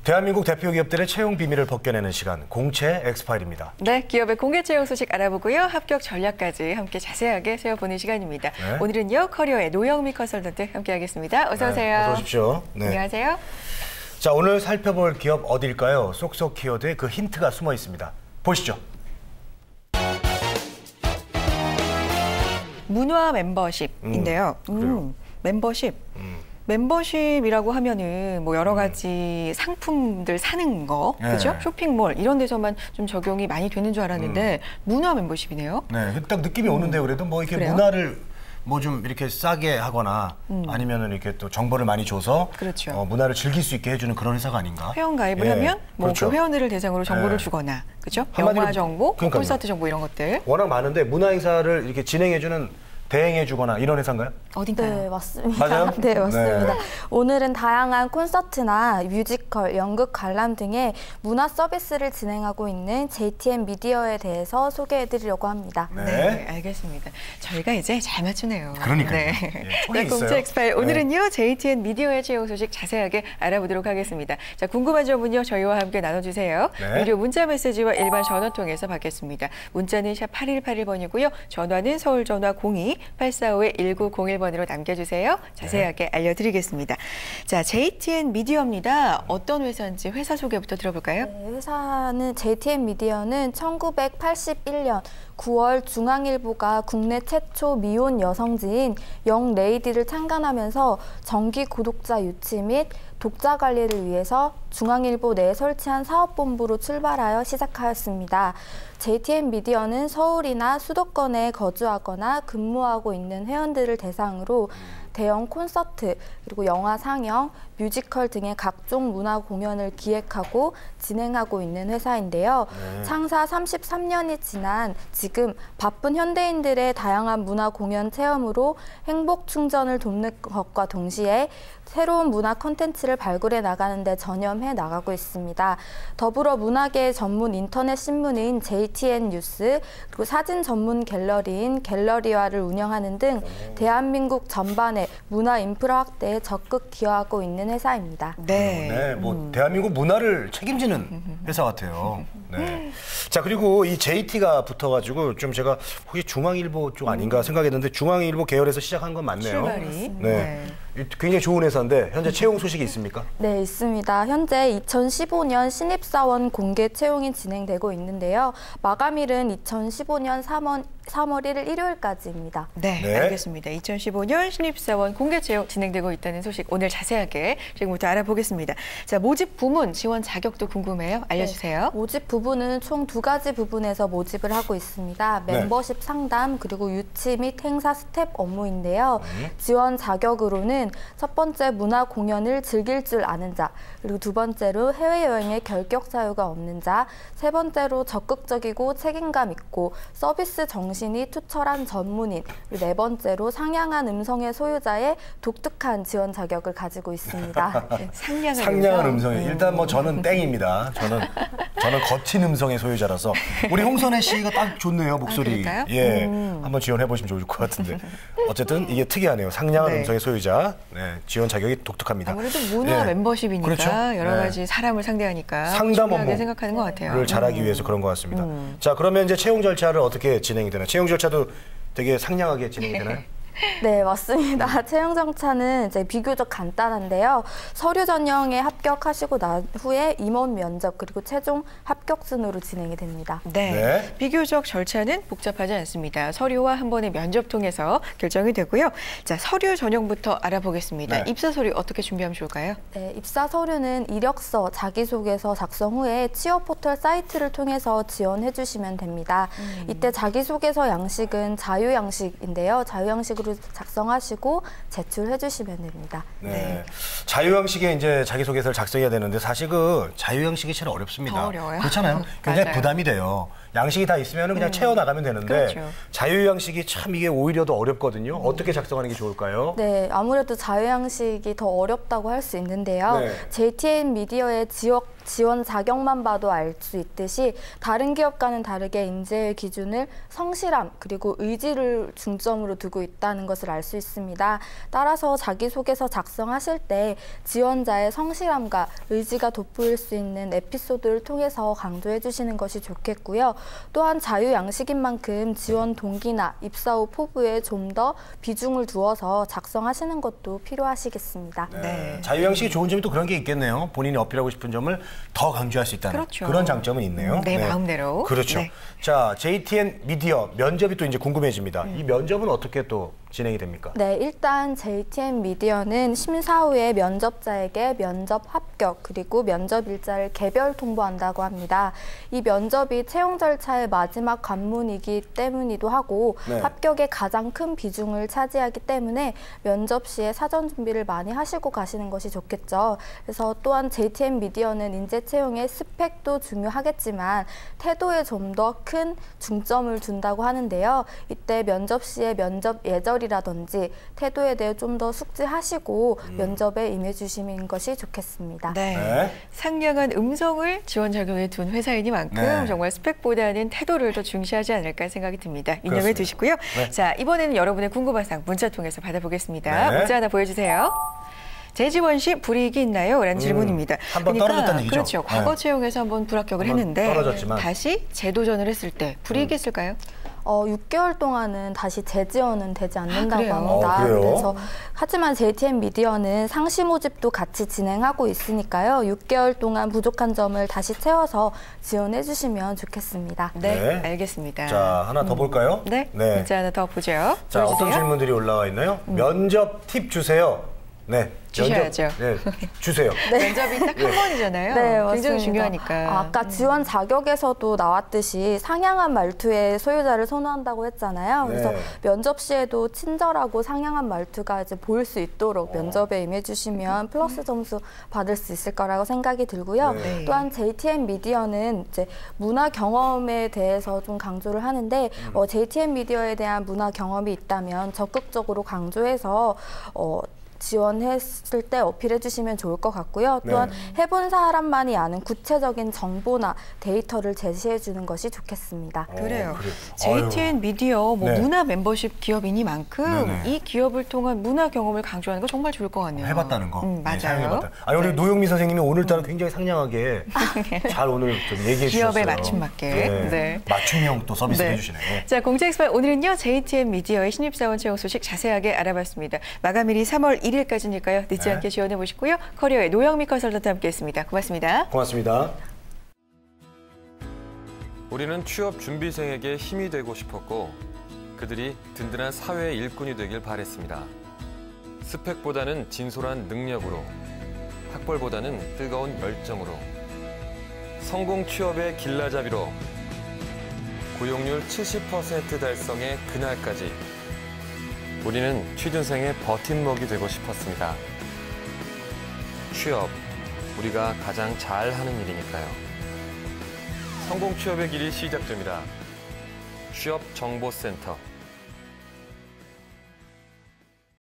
대한민국 대표 기업들의 채용 비밀을 벗겨내는 시간, 공채 엑스파일입니다. 네, 기업의 공개 채용 소식 알아보고요. 합격 전략까지 함께 자세하게 세워보는 시간입니다. 네. 오늘은요, 커리어의 노영미 컨설턴트 함께하겠습니다. 어서 오세요. 어서 오십시오. 네. 안녕하세요. 자, 오늘 살펴볼 기업 어딜까요? 쏙쏙 키워드에 그 힌트가 숨어 있습니다. 보시죠. 문화 멤버십인데요. 멤버십. 멤버십이라고 하면은 뭐 여러 가지 상품들 사는 거, 그죠? 쇼핑몰 이런 데서만 좀 적용이 많이 되는 줄 알았는데 문화 멤버십이네요. 네, 딱 느낌이 오는데 그래도 뭐 이렇게 그래요? 문화를 뭐 좀 이렇게 싸게 하거나 아니면은 이렇게 또 정보를 많이 줘서 그렇죠. 문화를 즐길 수 있게 해주는 그런 회사가 아닌가? 회원 가입을 하면 뭐 그렇죠. 그 회원들을 대상으로 정보를 주거나, 그죠? 영화 정보, 콘서트 정보 이런 것들. 워낙 많은데 문화 행사를 이렇게 진행해주는 대행해주거나 이런 회사인가요? 어딘가요? 네, 맞습니다. 맞아요? 네, 맞습니다. 네. 오늘은 다양한 콘서트나 뮤지컬, 연극 관람 등의 문화 서비스를 진행하고 있는 JTN 미디어에 대해서 소개해드리려고 합니다. 네, 알겠습니다. 저희가 이제 잘 맞추네요. 그러니까요. 네. 네, 공채 엑스파일 오늘은요, JTN 미디어의 채용 소식 자세하게 알아보도록 하겠습니다. 자, 궁금한 점은요, 저희와 함께 나눠주세요. 네. 무료 문자 메시지와 일반 전화 통해서 받겠습니다. 문자는 샵 8181번이고요. 전화는 서울 전화 02-845-1901번으로 남겨주세요. 자세하게 알려드리겠습니다. 자, JTN 미디어입니다. 어떤 회사인지 회사 소개부터 들어볼까요? 네, 회사는 JTN 미디어는 1981년 9월 중앙일보가 국내 최초 미혼 여성지인 영레이디를 창간하면서 정기 구독자 유치 및 독자 관리를 위해서 중앙일보 내에 설치한 사업본부로 출발하여 시작하였습니다. JTN 미디어는 서울이나 수도권에 거주하거나 근무하고 있는 회원들을 대상으로 대형 콘서트, 그리고 영화 상영, 뮤지컬 등의 각종 문화 공연을 기획하고 진행하고 있는 회사인데요. 창사 33년이 지난 지금 바쁜 현대인들의 다양한 문화 공연 체험으로 행복 충전을 돕는 것과 동시에 새로운 문화 콘텐츠를 발굴해 나가는 데 전념해 나가고 있습니다. 더불어 문화계 전문 인터넷 신문인 JTN 뉴스, 그리고 사진 전문 갤러리인 갤러리화를 운영하는 등 대한민국 전반의 문화 인프라 확대에 적극 기여하고 있는 회사입니다. 네. 뭐 대한민국 문화를 책임지는 회사 같아요. 네. 자, 그리고 이 JT가 붙어가지고 좀 제가 혹시 중앙일보 쪽 아닌가 생각했는데 중앙일보 계열에서 시작한 건 맞네요. 출발이. 네. 굉장히 좋은 회사인데 현재 채용 소식이 있습니까? 네, 있습니다. 현재 2015년 신입사원 공개 채용이 진행되고 있는데요. 마감일은 2015년 3월 1일 일요일까지입니다. 네, 알겠습니다. 2015년 신입사원 공개 채용 진행되고 있다는 소식 오늘 자세하게 지금부터 알아보겠습니다. 자, 모집 부문, 지원 자격도 궁금해요. 알려주세요. 네, 모집 부분은 총 2가지 부분에서 모집을 하고 있습니다. 멤버십 상담, 그리고 유치 및 행사 스텝 업무인데요. 지원 자격으로는 첫 번째 문화 공연을 즐길 줄 아는 자, 그리고 두 번째로 해외여행에 결격 사유가 없는 자, 세 번째로 적극적이고 책임감 있고 서비스 정신이 투철한 전문인, 그리고 네 번째로 상냥한 음성의 소유자의 독특한 지원 자격을 가지고 있습니다. 네, 상냥한 음성이 일단 뭐 저는 땡입니다. 저는 거친 음성의 소유자라서 우리 홍선혜 씨가 딱 좋네요, 목소리. 그럴까요? 예, 한번 지원해 보시면 좋을 것 같은데 어쨌든 이게 특이하네요. 상냥한 음성의 소유자. 네, 지원 자격이 독특합니다. 아무래도 문화 멤버십이니까 그렇죠? 여러 가지 사람을 상대하니까 상담 중요하게 생각하는 것 같아요. 업무를 잘하기 위해서 그런 것 같습니다. 자, 그러면 이제 채용 절차를 어떻게 진행이 되나요? 채용 절차도 되게 상냥하게 진행이 되나요? 네, 맞습니다. 채용 절차는 이제 비교적 간단한데요. 서류 전형에 합격하시고 난 후에 임원 면접, 그리고 최종 합격 순으로 진행이 됩니다. 네. 비교적 절차는 복잡하지 않습니다. 서류와 한 번의 면접 통해서 결정이 되고요. 자, 서류 전형부터 알아보겠습니다. 입사 서류 어떻게 준비하면 좋을까요? 네, 입사 서류는 이력서, 자기소개서 작성 후에 취업 포털 사이트를 통해서 지원해 주시면 됩니다. 이때 자기소개서 양식은 자유 양식인데요. 자유 양식으로 작성하시고 제출해 주시면 됩니다. 네. 자유 양식에 이제 자기소개서를 작성해야 되는데 사실 그 자유 양식이 제일 어렵습니다. 더 어려워요. 그렇잖아요. 굉장히 맞아요. 부담이 돼요. 양식이 다 있으면 그냥 채워 나가면 되는데 그렇죠. 자유 양식이 참 이게 오히려 더 어렵거든요. 어떻게 작성하는 게 좋을까요? 네, 아무래도 자유 양식이 더 어렵다고 할 수 있는데요. JTN 미디어의 지역 지원 자격만 봐도 알 수 있듯이 다른 기업과는 다르게 인재의 기준을 성실함 그리고 의지를 중점으로 두고 있다는 것을 알 수 있습니다. 따라서 자기소개서 작성하실 때 지원자의 성실함과 의지가 돋보일 수 있는 에피소드를 통해서 강조해 주시는 것이 좋겠고요. 또한 자유양식인 만큼 지원 동기나 입사 후 포부에 좀 더 비중을 두어서 작성하시는 것도 필요하시겠습니다. 네. 자유양식이 좋은 점이 또 그런 게 있겠네요. 본인이 어필하고 싶은 점을 더 강조할 수 있다는 그렇죠. 그런 장점은 있네요. 내 마음대로. 그렇죠. 네. 자, JTN 미디어 면접이 또 이제 궁금해집니다. 이 면접은 어떻게 또 진행이 됩니까? 네, 일단 JTN 미디어는 심사 후에 면접자에게 면접 합격 그리고 면접 일자를 개별 통보한다고 합니다. 이 면접이 채용 절차의 마지막 관문이기 때문이기도 하고 네. 합격에 가장 큰 비중을 차지하기 때문에 면접 시에 사전 준비를 많이 하시고 가시는 것이 좋겠죠. 그래서 또한 JTN 미디어는 인재 채용의 스펙도 중요하겠지만 태도에 좀 더 큰 중점을 둔다고 하는데요. 이때 면접 시에 면접 예절이라든지 태도에 대해 좀 더 숙지하시고 면접에 임해주시는 것이 좋겠습니다. 네. 네. 상냥한 음성을 지원 자격에 둔 회사이니만큼 네. 정말 스펙보다는 태도를 더 중시하지 않을까 생각이 듭니다. 인정해 그렇습니다. 두시고요. 네. 자, 이번에는 여러분의 궁금한 사항 문자 통해서 받아보겠습니다. 네. 문자 하나 보여주세요. 재지원 씨 불이익이 있나요? 라는 질문입니다. 한번 떨어졌다는 얘기죠. 그렇죠. 과거 네. 채용에서 한번 불합격을 한번 했는데 떨어졌지만. 다시 재도전을 했을 때 불이익이 있을까요? 6개월 동안은 다시 재지원은 되지 않는다고 그래요? 합니다. 그래요? 그래서 하지만 JTN 미디어는 상시 모집도 같이 진행하고 있으니까요. 6개월 동안 부족한 점을 다시 채워서 지원해 주시면 좋겠습니다. 네, 네. 알겠습니다. 자, 하나 더 볼까요? 네, 문자 하나 더 보죠. 자, 어떤 보여주세요. 질문들이 올라와 있나요? 면접 팁 주세요. 네. 주셔야죠. 네, 주세요. 면접이 딱 한 번이잖아요. 네, 굉장히 맞습니다. 중요하니까. 아까 지원 자격에서도 나왔듯이 상냥한 말투의 소유자를 선호한다고 했잖아요. 그래서 네. 면접 시에도 친절하고 상냥한 말투가 이제 보일 수 있도록 면접에 임해주시면 플러스 점수 받을 수 있을 거라고 생각이 들고요. 네. 또한 JTN 미디어는 이제 문화 경험에 대해서 좀 강조를 하는데 JTN 미디어에 대한 문화 경험이 있다면 적극적으로 강조해서 지원했을 때 어필해 주시면 좋을 것 같고요. 또한 해본 사람만이 아는 구체적인 정보나 데이터를 제시해 주는 것이 좋겠습니다. 그래요. 그래요. JTN 미디어 네. 문화 멤버십 기업이니만큼 네네. 이 기업을 통한 문화 경험을 강조하는 거 정말 좋을 것 같네요. 해봤다는 거. 맞아요. 네, 사용해봤다. 아니, 우리 노영미 선생님이 오늘따라 굉장히 상냥하게 잘 오늘 좀 얘기해 주셨어요. 기업에 맞춤 맞게. 네. 맞춤형 또 서비스 네. 해주시네. 자, 공채엑스파 오늘은요 JTN 미디어의 신입사원 채용 소식 자세하게 알아봤습니다. 마감일이 3월 1일까지니까요. 늦지 네. 않게 지원해 보시고요. 커리어의 노영미 컨설턴트 함께했습니다. 고맙습니다. 고맙습니다. 우리는 취업 준비생에게 힘이 되고 싶었고 그들이 든든한 사회의 일꾼이 되길 바랬습니다. 스펙보다는 진솔한 능력으로, 학벌보다는 뜨거운 열정으로, 성공 취업의 길라잡이로, 고용률 70% 달성의 그날까지 우리는 취준생의 버팀목이 되고 싶었습니다. 취업, 우리가 가장 잘하는 일이니까요. 성공 취업의 길이 시작됩니다. 취업정보센터.